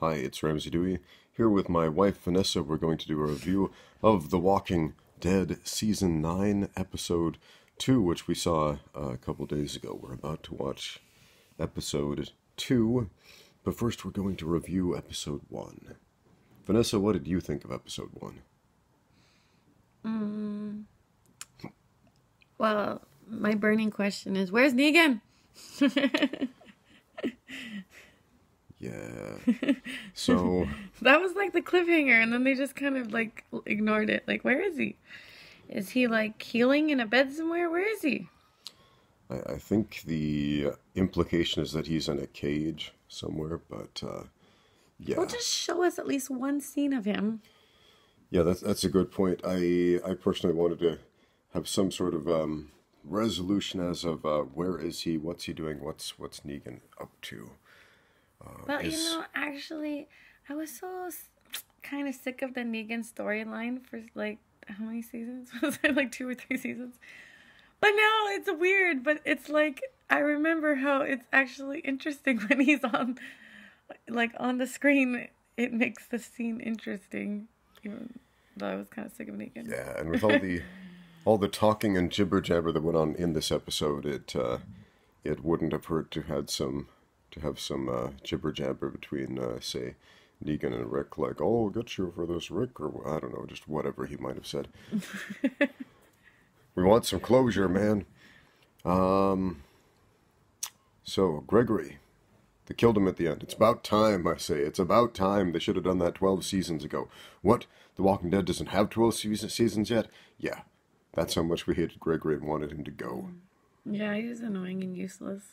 Hi, it's Ramsey Dewey. Here with my wife Vanessa, we're going to do a review of The Walking Dead Season 9, Episode 2, which we saw a couple days ago. We're about to watch Episode 2, but first we're going to review Episode 1. Vanessa, what did you think of Episode 1? Well, my burning question is, where's Negan? Yeah. So That was like the cliffhanger, and then they just kind of like ignored it. Like, where is he? Is he like healing in a bed somewhere? Where is he? I think the implication is that he's in a cage somewhere, but yeah. Well, just show us at least one scene of him. Yeah, that's a good point. I personally wanted to have some sort of resolution as of where is he, what's he doing, what's Negan up to. Well, actually, I was so kind of sick of the Negan storyline for like, how many seasons? Was it like 2 or 3 seasons? But now it's weird, but it's like, I remember how it's actually interesting when he's on the screen. It makes the scene interesting, even though I was kind of sick of Negan. Yeah, and with all the talking and jibber jabber that went on in this episode, it wouldn't have hurt to have some jibber jabber between say Negan and Rick, like, oh, I'll get you for this, Rick, or I don't know, just whatever he might have said. We want some closure, man. So Gregory, they killed him at the end. It's about time, I say. It's about time. They should have done that 12 seasons ago. What? The Walking Dead doesn't have 12 seasons yet? Yeah. That's how much we hated Gregory and wanted him to go. Yeah, he was annoying and useless.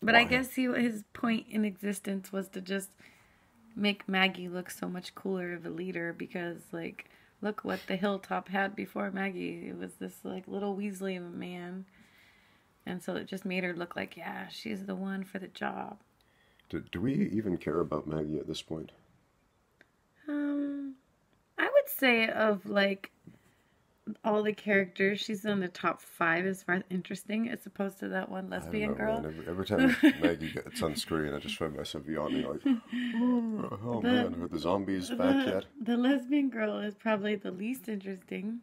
But Why? I guess his point in existence was to just make Maggie look so much cooler of a leader, because, like, look what the Hilltop had before Maggie. It was this, like, little Weasley of a man. And so it just made her look like, yeah, she's the one for the job. Do we even care about Maggie at this point? I would say of, like, all the characters, she's in the top 5 as far as interesting, as opposed to that one lesbian girl. Man. Every time Maggie gets on screen, I just find myself yawning like, oh man, are the zombies back yet? The lesbian girl is probably the least interesting.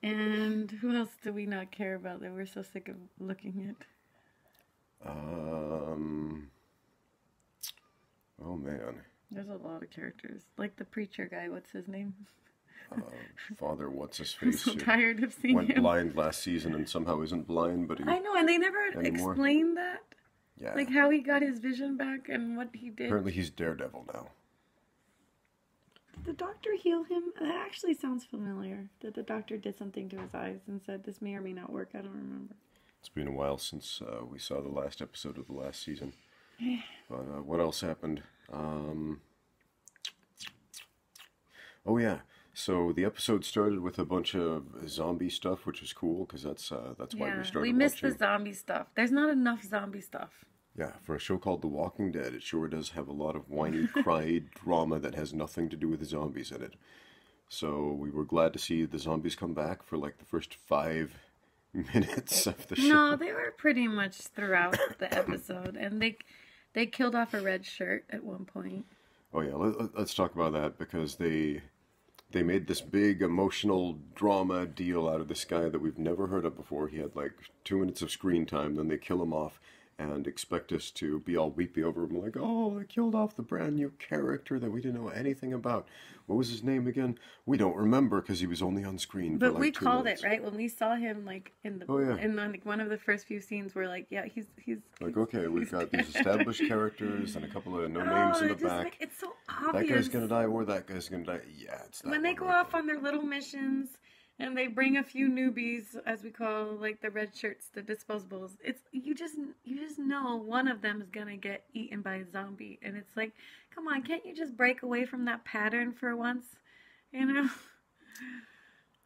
And who else do we not care about that we're so sick of looking at? Oh man. There's a lot of characters. Like the preacher guy, what's his name? Father, what's his I'm face? so tired of seeing Went him. blind last season and somehow isn't blind, but I know, and they never anymore. explained that. Yeah. Like how he got his vision back and what he did. Apparently he's Daredevil now. Did the doctor heal him? That actually sounds familiar. That the doctor did something to his eyes and said this may or may not work. I don't remember. It's been a while since we saw the last episode of the last season. But what else happened? Oh yeah. So the episode started with a bunch of zombie stuff, which is cool because that's why we started. We missed watching. the zombie stuff. There's not enough zombie stuff. Yeah, for a show called The Walking Dead, it sure does have a lot of whiny, cry drama that has nothing to do with the zombies in it. So we were glad to see the zombies come back for like the first 5 minutes of the show. No, they were pretty much throughout the episode, and they killed off a red shirt at one point. Oh yeah, let's talk about that because they made this big emotional drama deal out of this guy that we've never heard of before. He had like 2 minutes of screen time, then they kill him off and expect us to be all weepy over him like, oh, they killed off the brand new character that we didn't know anything about. What was his name again? We don't remember because he was only on screen for But like we 2 called minutes. it, right? When we saw him like in the in like one of the first few scenes, we're like, yeah, he's like, okay, we've got these established characters and a couple of no names in the back. It's so obvious. That guy's gonna die or that guy's gonna die. Yeah, it's that when they one go right off there. on their little missions and they bring a few newbies, as we call like the red shirts, the disposables. It's you just know one of them is gonna get eaten by a zombie, and it's like, come on, can't you just break away from that pattern for once? You know.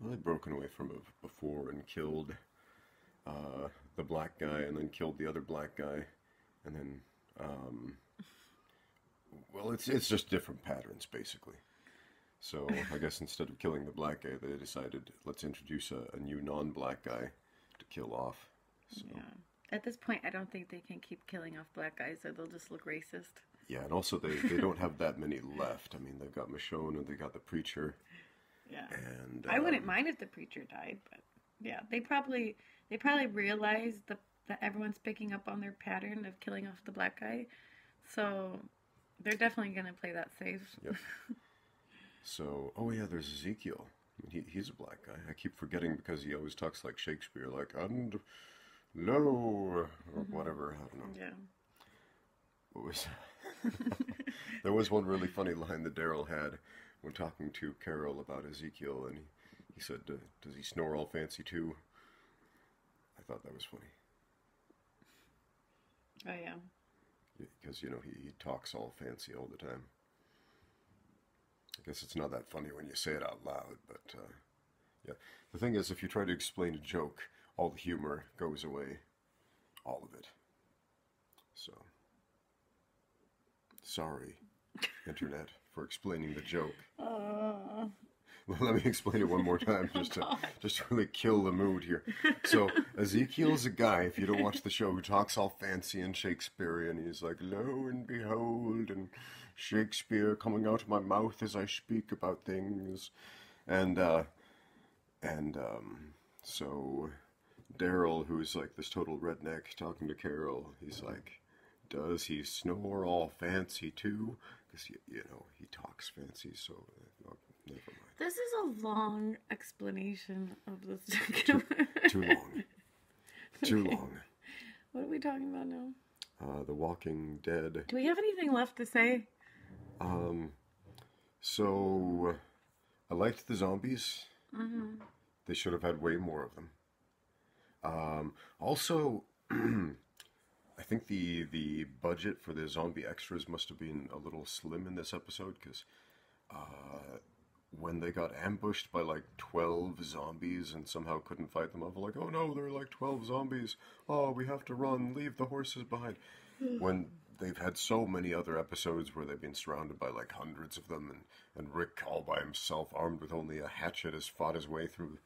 Well, they'd broken away from it before and killed the black guy and then killed the other black guy. And then, well, it's just different patterns, basically. So I guess instead of killing the black guy, they decided, let's introduce a new non-black guy to kill off. So. Yeah. At this point, I don't think they can keep killing off black guys, or they'll just look racist. Yeah, and also they don't have that many left. I mean, they've got Michonne and they got the preacher. Yeah. And I wouldn't mind if the preacher died, but yeah, they probably realize that everyone's picking up on their pattern of killing off the black guy, so they're definitely gonna play that safe. Yep. So, oh yeah, there's Ezekiel. I mean, he's a black guy. I keep forgetting because he always talks like Shakespeare, like and low or whatever. I don't know. Yeah. What was? There was one really funny line that Daryl had when talking to Carol about Ezekiel, and he said, "Does he snore all fancy too?" I thought that was funny. Oh yeah. Because he talks all fancy all the time. I guess it's not that funny when you say it out loud, but yeah. The thing is, if you try to explain a joke, all the humor goes away. All of it. So, sorry, Internet, for explaining the joke. Well, let me explain it one more time, just to really kill the mood here. So, Ezekiel's a guy, if you don't watch the show, who talks all fancy and Shakespearean. He's like, lo and behold, and Shakespeare coming out of my mouth as I speak about things. And so Daryl, who's like this total redneck, talking to Carol, he's like, does he snore all fancy too? Because, he talks fancy, so never mind. This is a long explanation of this. Too long. Too long. What are we talking about now? The Walking Dead. Do we have anything left to say? So I liked the zombies. Mm-hmm. They should have had way more of them. Also, I think the budget for the zombie extras must have been a little slim in this episode, because when they got ambushed by like 12 zombies and somehow couldn't fight them off, like, oh no, there are like 12 zombies. Oh, we have to run, leave the horses behind. When they've had so many other episodes where they've been surrounded by like hundreds of them, and Rick all by himself, armed with only a hatchet, has fought his way through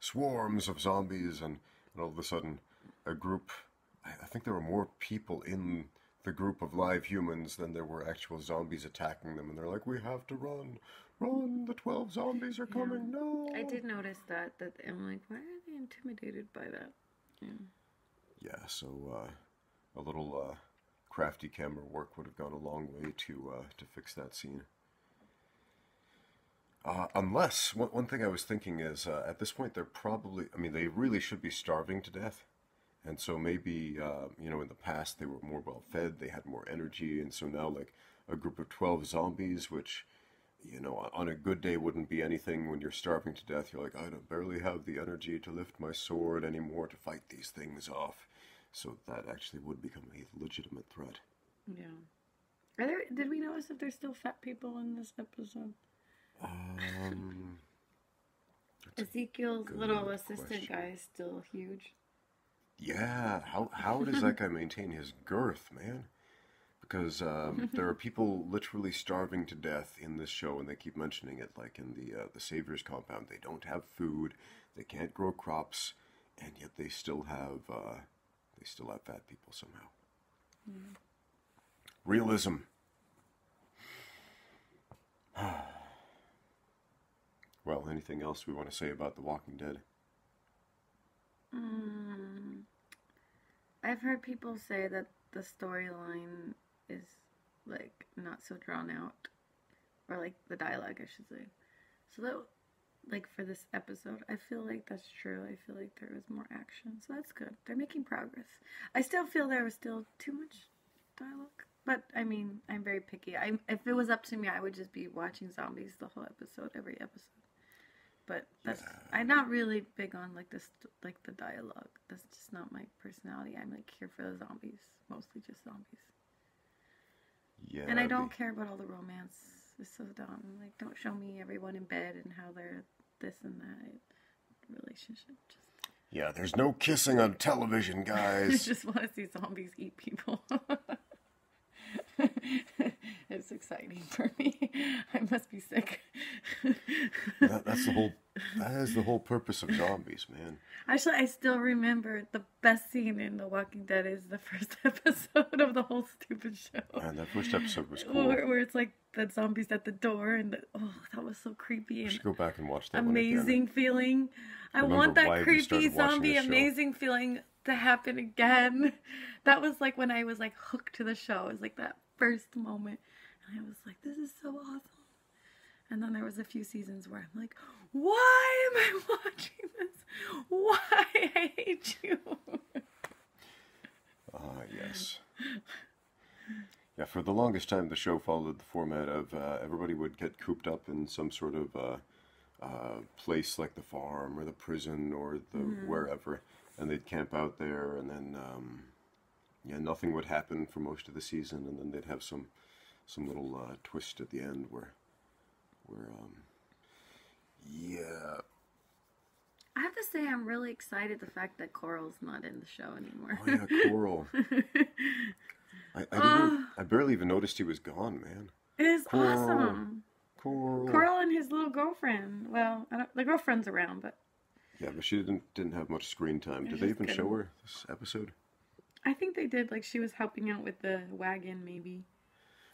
swarms of zombies, and all of a sudden a group, I think there were more people in the group of live humans than there were actual zombies attacking them, and they're like, we have to run, the 12 zombies are coming, no. I did notice that I'm like, why are they intimidated by that? Yeah, so a little crafty camera work would have gone a long way to fix that scene. Unless, one thing I was thinking is, at this point they're probably, they really should be starving to death. And so maybe, in the past they were more well-fed, they had more energy, and so now, like, a group of 12 zombies, which, on a good day wouldn't be anything. When you're starving to death, you're like, I don't barely have the energy to lift my sword anymore to fight these things off. So that actually would become a legitimate threat. Yeah. Did we notice if there's still fat people in this episode? Ezekiel's little assistant guy is still huge. Yeah, how does that guy maintain his girth, man? Because there are people literally starving to death in this show, and they keep mentioning it, like in the Savior's compound. They don't have food, they can't grow crops, and yet they still have fat people somehow. Mm. Realism. Well, anything else we want to say about The Walking Dead? I've heard people say that the storyline is, like, not so drawn out. Or, like, the dialogue, I should say. So that, like, for this episode, I feel like that's true. I feel like there was more action. So that's good. They're making progress. I still feel there was still too much dialogue. But, I'm very picky. If it was up to me, I would just be watching zombies the whole episode, every episode. But I'm not really big on like this, like the dialogue. That's just not my personality. I'm like here for the zombies, mostly just zombies. Yeah. And I don't care about all the romance. It's so dumb. Like, don't show me everyone in bed and how they're this and that relationship. Yeah, there's no kissing on television, guys. I just want to see zombies eat people. It's exciting for me. I must be sick. That is the whole purpose of zombies, man. Actually, I still remember the best scene in The Walking Dead is the first episode of the whole stupid show. Man, that first episode was cool. Where it's like the zombies at the door, and that was so creepy. We And should go back and watch that amazing feeling. I want that creepy zombie amazing feeling to happen again. That was like when I was like hooked to the show. It was like that first moment. And I was like, this is so awesome. And then there was a few seasons where I'm like, why am I watching this? Why? I hate you. Yes. Yeah, for the longest time, the show followed the format of everybody would get cooped up in some sort of place like the farm or the prison or the wherever, and they'd camp out there, and then nothing would happen for most of the season, and then they'd have some little twist at the end where I have to say I'm really excited the fact that Coral's not in the show anymore. Oh yeah, Coral. I barely even noticed he was gone, man. It is awesome. Coral. Coral and his little girlfriend. Well, the girlfriend's around, but yeah, but she didn't have much screen time. Did they even show her this episode? I think they did. Like she was helping out with the wagon, maybe.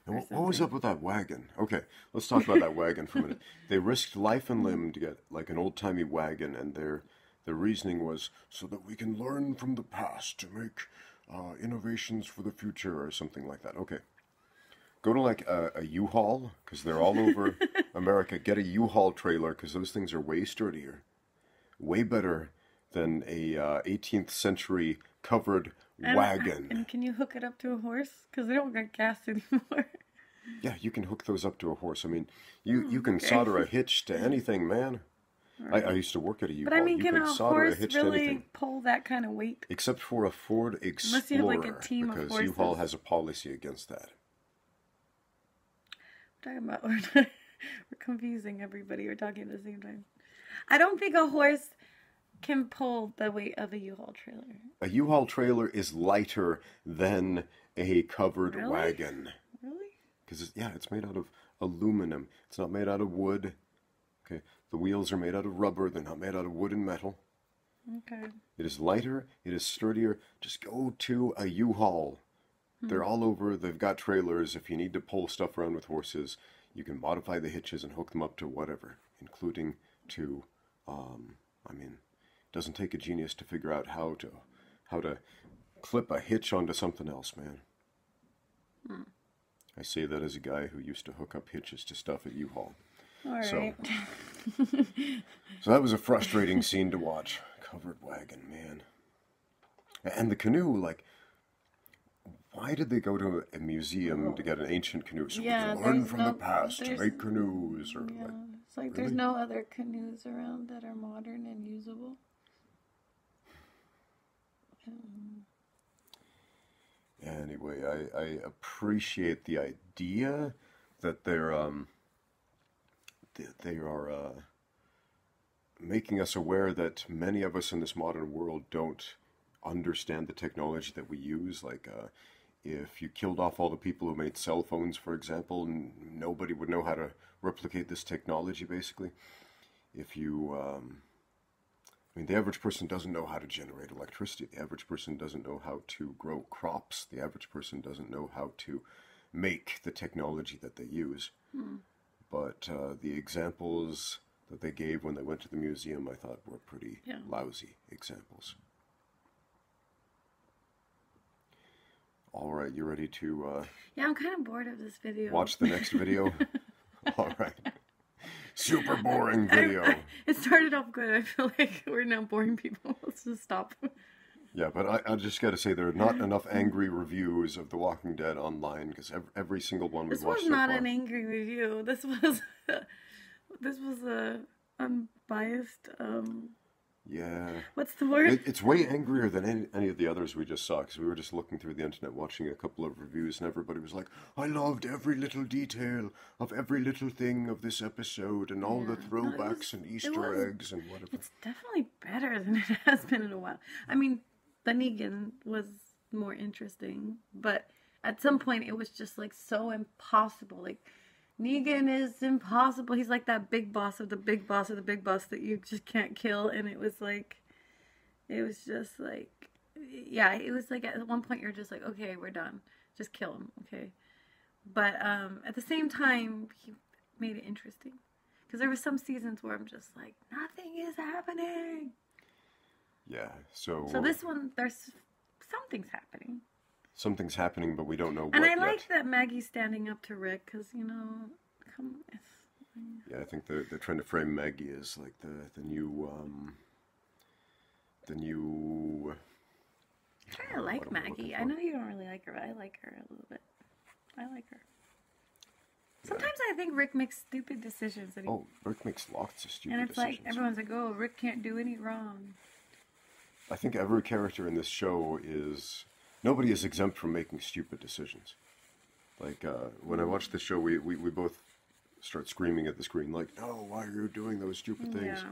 And what was up with that wagon? Okay, let's talk about that wagon for a minute. They risked life and limb to get like an old-timey wagon, and their reasoning was so that we can learn from the past to make innovations for the future or something like that. Okay. Go to like a U-Haul, because they're all over America. Get a U-Haul trailer, because those things are way sturdier. Way better than a 18th century covered wagon. And can you hook it up to a horse? Because they don't got gas anymore. Yeah, you can hook those up to a horse. I mean, you can solder a hitch to anything, man. Right. I used to work at a U-Haul. But I mean, you can a horse really pull that kind of weight? Except for a Ford Explorer. Unless you have like a team of horses. Because U-Haul has a policy against that. We're confusing everybody. We're talking at the same time. I don't think a horse can pull the weight of a U-Haul trailer. A U-Haul trailer is lighter than a covered wagon. Really? Because it's made out of aluminum. It's not made out of wood. Okay, the wheels are made out of rubber. They're not made out of wood and metal. Okay. It is lighter. It is sturdier. Just go to a U-Haul. They're all over. They've got trailers. If you need to pull stuff around with horses, you can modify the hitches and hook them up to whatever, including to, it doesn't take a genius to figure out how to clip a hitch onto something else, man. I say that as a guy who used to hook up hitches to stuff at U-Haul. All right. So that was a frustrating scene to watch. Covered wagon, man. And the canoe, like, why did they go to a museum to get an ancient canoe? So we can learn from the past to make canoes. Or yeah, it's like there's no other canoes around that are modern and usable. Anyway, I appreciate the idea that they are making us aware that many of us in this modern world don't understand the technology that we use. Like, if you killed off all the people who made cell phones, for example, nobody would know how to replicate this technology, basically. If you, the average person doesn't know how to generate electricity. The average person doesn't know how to grow crops. The average person doesn't know how to make the technology that they use. But the examples that they gave when they went to the museum, I thought were pretty lousy examples. All right, you ready to... yeah, I'm kind of bored of this video. Watch the next video? All right. Super boring video. It started off good. I feel like we're now boring people. Let's just stop. Yeah, but I just got to say there are not enough angry reviews of The Walking Dead online, because every single one we've watched so far... This was not an angry review. This was a unbiased... Yeah. What's the word? It's way angrier than any of the others we just saw, because we were just looking through the internet watching a couple of reviews, and everybody was like, I loved every little detail of every little thing of this episode, and all the throwbacks and Easter eggs and whatever. It's definitely better than it has been in a while. I mean, the Negan was more interesting, but at some point it was just like so impossible. Like, Negan is impossible. He's like that big boss of the big boss of the big boss that you just can't kill. And it was just like, yeah, it was like at one point you're just like, okay, we're done. Just kill him, okay? But at the same time, he made it interesting. Because there were some seasons where I'm just like, nothing is happening. Yeah, so this one, there's something's happening. Something's happening, but we don't know what yet. And I yet. like that Maggie's standing up to Rick, because, Yeah, I think they're trying to frame Maggie as like the new I kind of like Maggie. I know you don't really like her, but I like her a little bit. I like her. Sometimes I think Rick makes stupid decisions. Rick makes lots of stupid decisions. And it's like, everyone's like, oh, Rick can't do any wrong. I think every character in this show nobody is exempt from making stupid decisions. Like, when I watch this show, we both start screaming at the screen, like, no, why are you doing those stupid things? Yeah.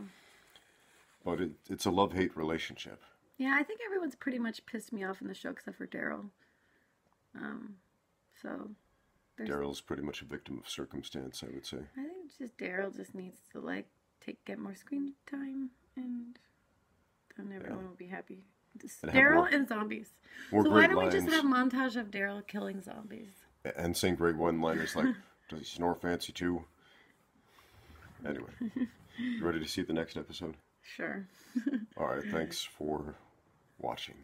But it's a love-hate relationship. Yeah, I think everyone's pretty much pissed me off in the show except for Daryl. So Daryl's pretty much a victim of circumstance, I would say. I think just Daryl just needs to get more screen time, and then everyone will be happy. Daryl and zombies. So why don't we just have a montage of Daryl killing zombies? And saying great one-liners like, does he snore fancy too? Anyway, you ready to see the next episode? Sure. All right, thanks for watching.